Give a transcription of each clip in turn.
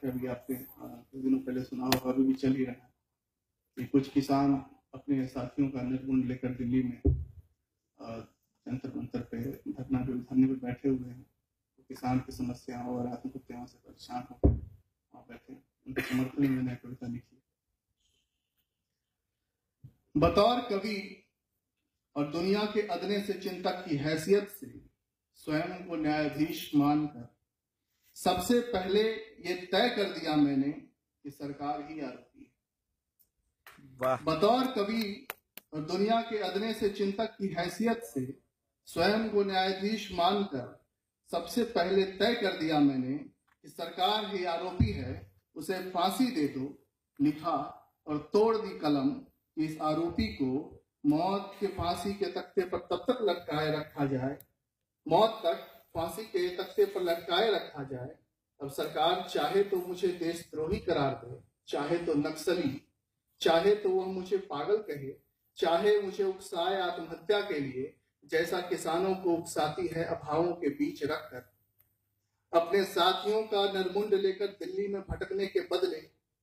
है, अभी आपने कुछ दिनों पहले सुना होगा, अभी भी चल ही रहा है कि कुछ किसान अपने साथियों का निर्गुण लेकर दिल्ली में जंतर मंतर पे धरने पे बैठे हुए हैं। तो किसान की समस्याओं और आत्महत्याओं से परेशान होकर वहाँ बैठे, उनके समर्थन में मैंने कविता लिखी। बतौर कवि और दुनिया के अदने से चिंतक की हैसियत से स्वयं को न्यायाधीश मानकर सबसे पहले ये तय कर दिया मैंने कि सरकार ही आरोपी है। बतौर कवि और दुनिया के अदने से चिंतक की हैसियत से स्वयं को न्यायाधीश मानकर सबसे पहले तय कर दिया मैंने कि सरकार ही आरोपी है, उसे फांसी दे दो। लिखा और तोड़ दी कलम कि इस आरोपी को मौत के फांसी के तख्ते पर तब तक लटकाए रखा जाए, मौत तक फांसी के तख्ते पर लटकाए रखा जाए। अब सरकार चाहे तो मुझे देशद्रोही करार दे, चाहे तो नक्सली, चाहे तो वह मुझे पागल कहे, चाहे मुझे उकसाए आत्महत्या के लिए, जैसा किसानों को उकसाती है अभावों के बीच रखकर। अपने साथियों का नरमुंड लेकर दिल्ली में भटकने के बदले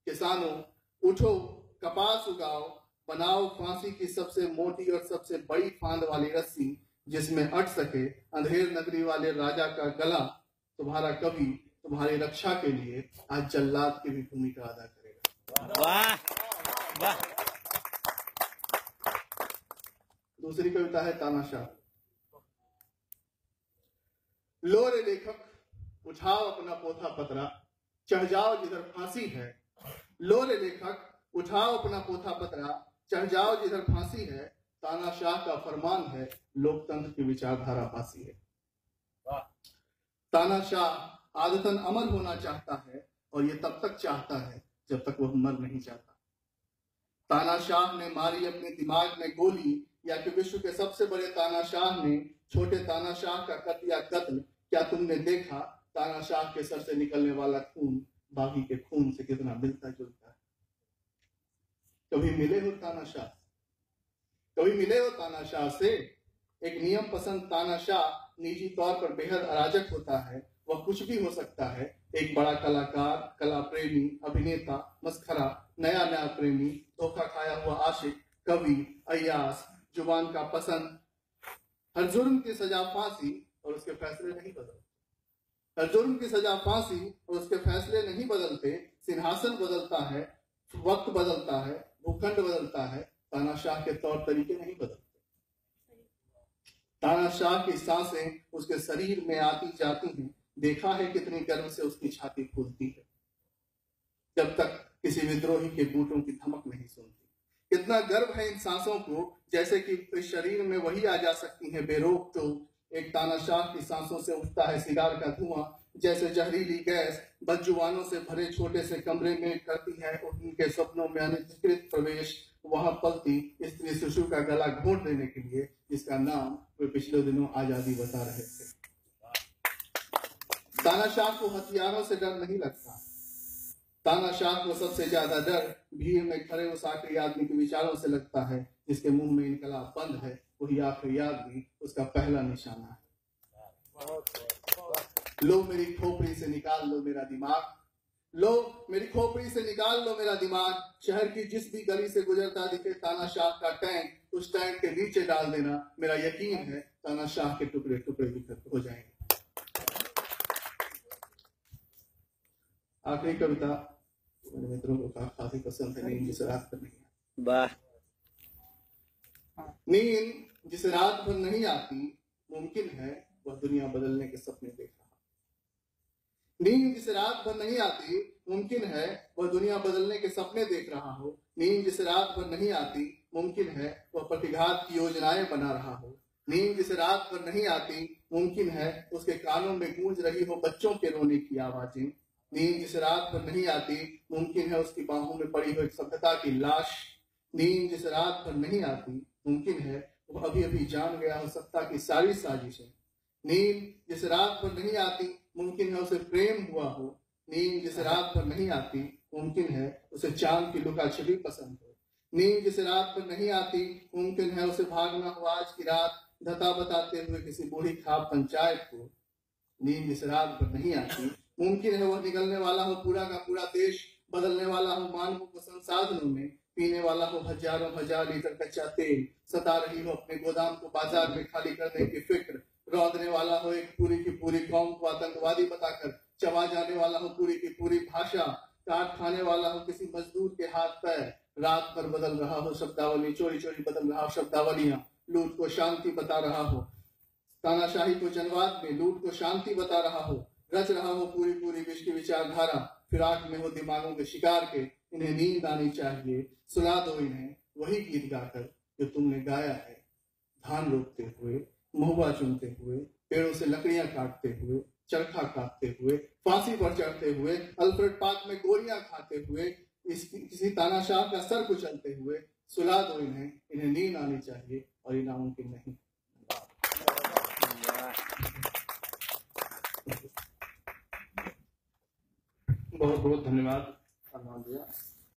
किसानों उठो, कपास उगाओ, बनाओ फांसी की सबसे मोटी और सबसे बड़ी फांद वाली रस्सी, जिसमें अट सके अंधेर नगरी वाले राजा का गला। तुम्हारा कवि तुम्हारी रक्षा के लिए आज जल्लाद की भी भूमिका अदा करेगा। वाह वाह। दूसरी कविता है तानाशाह। लो रे लेखक, उठाओ अपना पोथा पतरा, चढ़ जाओ जिधर फांसी है। लो रे लेखक, उठाओ अपना पोथा पतरा, चढ़ जाओ जिधर फांसी है। तानाशाह का फरमान है, लोकतंत्र की विचारधारा फांसी है। तानाशाह आदतन अमर होना चाहता है और ये तब तक चाहता है जब तक वह मर नहीं चाहता। तानाशाह ने मारी अपने दिमाग में गोली, या कि विश्व के सबसे बड़े तानाशाह ने छोटे तानाशाह का कर दिया कत्ल। क्या तुमने देखा तानाशाह के सर से निकलने वाला खून बागी के खून से कितना मिलता जुलता है? कभी मिले हो तानाशाह, कभी मिले हो तानाशाह से? एक नियम पसंद तानाशाह निजी तौर पर बेहद अराजक होता है। वह कुछ भी हो सकता है, एक बड़ा कलाकार, कला प्रेमी, अभिनेता, मस्खरा, नया नया प्रेमी, धोखा खाया हुआ आशिक, कवि, अय्यास, जुबान का पसंद। हर जुर्म की सजा फांसी और उसके फैसले नहीं बदलते। हर जुर्म की सजा फांसी और उसके फैसले नहीं बदलते। सिंहासन बदलता है, वक्त बदलता है, भूखंड बदलता है, तानाशाह के तौर तरीके नहीं बदलते। तानाशाह की सांसें उसके शरीर में आती जाती हैं। देखा है कितनी गर्व से उसकी छाती फूलती है जब तक किसी विद्रोही के बूटों की धमक नहीं सुनती। कितना गर्व है इन सांसों को, जैसे कि इस शरीर में वही आ जा सकती है बेरोक टोक। एक तानाशाह की सांसों से उठता है सिगार का धुआं, जैसे जहरीली गैस बदजुबानों से भरे छोटे से कमरे में करती है उनके सपनों में अनधिकृत प्रवेश। वहां पलती स्त्री शिशु का गला घोंट देने के लिए, जिसका नाम वे पिछले दिनों आजादी बता रहे थे। तानाशाह को हथियारों से डर नहीं लगता। तानाशाह को सबसे ज्यादा डर भीड़ में खड़े उस आखिरी आदमी के विचारों से लगता है, जिसके मुंह में इनकलाब बंद है। वही आखिरी आदमी उसका पहला निशाना है। लो मेरी खोपड़ी से निकाल लो मेरा दिमाग, लो मेरी खोपड़ी से निकाल लो मेरा दिमाग। शहर की जिस भी गली से गुजरता दिखे तानाशाह का टैंक, उस टैंक के नीचे डाल देना। मेरा यकीन है तानाशाह के टुकड़े टुकड़े बिखर हो जाएंगे। आखिरी कविता मेरे मित्रों को काफी पसंद है, नींद जिस रात भर नहीं आती। वाह। नींद जिसे रात भर नहीं आती, मुमकिन है वह दुनिया बदलने के सपने देख रहा। नींद जिसे रात भर नहीं आती, मुमकिन है वह दुनिया बदलने के सपने देख रहा हो। नींद जिसे रात भर नहीं आती, मुमकिन है वह प्रतिघात की योजनाएं बना रहा हो। नींद जिसे रात भर नहीं आती, मुमकिन है उसके कानों में गूंज रही हो बच्चों के रोने की आवाजें। नींद जिसे रात भर नहीं आती, मुमकिन है उसकी बाहों में पड़ी हो एक सभ्यता की लाश। नींद जिसे रात भर नहीं आती, मुमकिन है वो अभी अभी जान गया हो सत्ता की सारी साजिशें। नींद जिसे रात भर नहीं आती, मुमकिन है उसे प्रेम हुआ हो। नींद जिसे रात भर नहीं आती, मुमकिन है उसे चांद की लुका छिपी पसंद हो। नींद जिसे रात भर नहीं आती, मुमकिन है उसे भागना हो आज की रात धता बताते हुए किसी बूढ़ी खाब पंचायत को। नींद जिसे रात भर नहीं आती, मुमकिन है वह निगलने वाला हो पूरा का पूरा देश, बदलने वाला हो मानवों को संसाधनों में, पीने वाला हो हजारों हजार लीटर कच्चा तेल, सता रही हो अपने गोदाम को बाजार में खाली करने की फिक्र, रौंदने वाला हो एक पूरी की पूरी कौम को आतंकवादी बताकर, चबा जाने वाला हो पूरी की पूरी भाषा, काट खाने वाला हो किसी मजदूर के हाथ पैर, रात पर बदल रहा हो शब्दावली, चोरी चोरी बदल रहा हो शब्दावलियां, लूट को शांति बता रहा हो, तानाशाही को जनवाद में, लूट को शांति बता रहा हो, रच रहा हो पूरी पूरी विश्व की विचारधारा, फिराक में हो दिमागों के शिकार के, इन्हें नींद आनी चाहिए, सुला दो इन्हें वही गीत गाकर जो तुमने गाया है। धान रोपते हुए, महुआ चुनते हुए, पेड़ों से लकड़ियां काटते हुए, चरखा काटते हुए, फांसी पर चढ़ते हुए, अल्फ्रेड पार्क में गोलियां खाते हुए, किसी तानाशाह का सर कुचलते हुए, सुला दो इन्हें नींद आनी चाहिए और ये नामुमकिन नहीं। बहुत बहुत धन्यवाद।